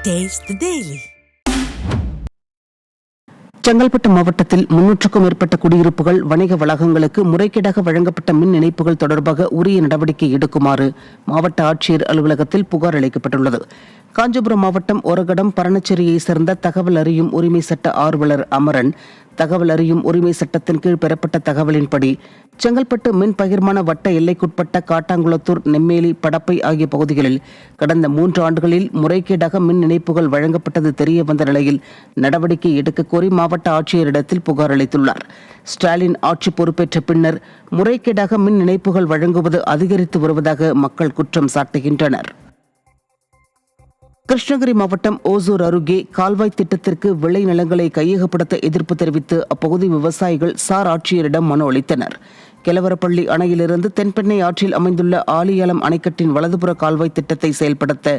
Taste the Daily. Chengalpattu மாவட்டத்தில் 300க்கும் மேற்பட்ட குடியிருப்புகள் வணிக வளாகங்களுக்கு முறைகேடாக வழங்கப்பட்ட மின் இணைப்புகள் தொடர்பாக உரிய நடவடிக்கை எடுக்குமாறு மாவட்ட ஆட்சியர் அலுவலகத்தில் புகார் அளிக்கப்பட்டுள்ளது. காஞ்சிபுரம் மாவட்டம் ஒரகடம் பரணச்சேரியை சேர்ந்த தகவல் அறியும் உரிமை சட்ட ஆர்வலர் அமரன் தகவல் அறியும் உரிமை சட்டத்தின் கீழ் பெறப்பட்ட தகவலின்படி செங்கல்பட்டு மின் பகிர்மான வட்ட எல்லைக்குட்பட்ட காட்டாங்குளத்தூர், நெம்மேலி, படப்பை ஆகிய பகுதிகளில் கடந்த 3 ஆண்டுகளில் முறைகேடாக மின் இணைப்புகள் வழங்கப்பட்டது தெரிய வந்த நிலையில் நடவடிக்கை எடுக்க கோரி மாவட்ட ஆட்சியரிடத்தில் புகார் அளித்துள்ளார். ஸ்டாலின் ஆட்சி பொறுப்பேற்ற பின்னர் முறைகேடாக மின் இணைப்புகள் வழங்குவது அதிகரித்து வருவதாக மக்கள் குற்றம் சாட்டுகின்றனர். கிருஷ்ணகிரி மாவட்டம் ஓசூர் அருகே கால்வாய் திட்டத்திற்கு விளை நிலங்களை கையகப்படுத்த எதிர்ப்பு தெரிவித்து அப்பகுதி விவசாயிகள் சார் ஆட்சியரிடம் மனு அளித்தனர். கெலவரப்பள்ளி அணையிலிருந்து தென்பெண்ணை ஆற்றில் அமைந்துள்ள ஆலியாலம் அணைக்கட்டின் வலதுபுற கால்வாய் திட்டத்தை செயல்படுத்த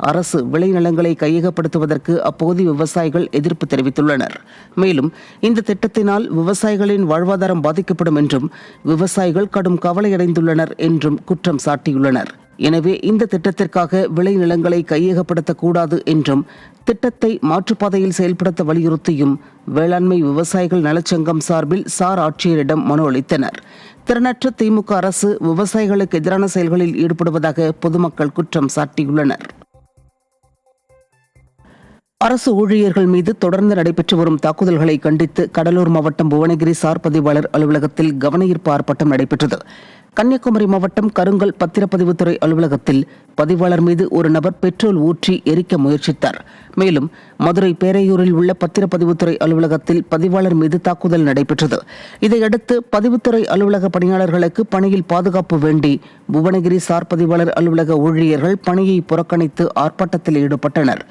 அரசு விளை நிலங்களை கையகப்படுத்துவதற்கு அப்பகுதி விவசாயிகள் எதிர்ப்பு தெரிவித்துள்ளனர். மேலும் இந்த திட்டத்தினால் விவசாயிகளின் வாழ்வாதாரம் பாதிக்கப்படும் என்றும் விவசாயிகள் கடும் கவலையடைந்துள்ளனர் என்றும் குற்றம் சாட்டியுள்ளனர். எனவே இந்த திட்டத்திற்காக விளை நிலங்களை கையகப்படுத்தக்கூடாது என்றும் திட்டத்தை மாற்றுப்பாதையில் செயல்படுத்த வலியுறுத்தியும் வேளாண்மை விவசாயிகள் நலச்சங்கம் சார்பில் சார் ஆட்சியரிடம் மனு அளித்தனர். திறனற்ற திமுக அரசு விவசாயிகளுக்கு எதிரான செயல்களில் ஈடுபடுவதாக பொதுமக்கள் குற்றம் சாட்டியுள்ளனர். அரசு ஊழியர்கள் மீது தொடர்ந்து நடைபெற்று வரும் தாக்குதல்களை கண்டித்து கடலூர் மாவட்டம் புவனகிரி சார் பதிவாளர் அலுவலகத்தில் கவனஈர்ப்பு ஆர்ப்பாட்டம் நடைபெற்றது. கன்னியாகுமரி மாவட்டம் கருங்கல் பத்திரப்பதிவுத்துறை அலுவலகத்தில் பதிவாளர் மீது ஒரு நபர் பெட்ரோல் ஊற்றி எரிக்க முயற்சித்தார். மேலும் மதுரை பேரையூரில் உள்ள பத்திரப்பதிவுத்துறை அலுவலகத்தில் பதிவாளர் மீது தாக்குதல் நடைபெற்றது. இதையடுத்து பதிவுத்துறை அலுவலக பணியாளர்களுக்கு பணியில் பாதுகாப்பு வேண்டி புவனகிரி சார் பதிவாளர் அலுவலக ஊழியர்கள் பணியை புறக்கணித்து ஆர்ப்பாட்டத்தில் ஈடுபட்டனர்.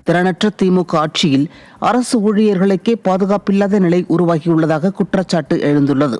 திறனற்ற திமுக ஆட்சியில் அரசு ஊழியர்களுக்கே பாதுகாப்பில்லாத நிலை உருவாகியுள்ளதாக குற்றச்சாட்டு எழுந்துள்ளது.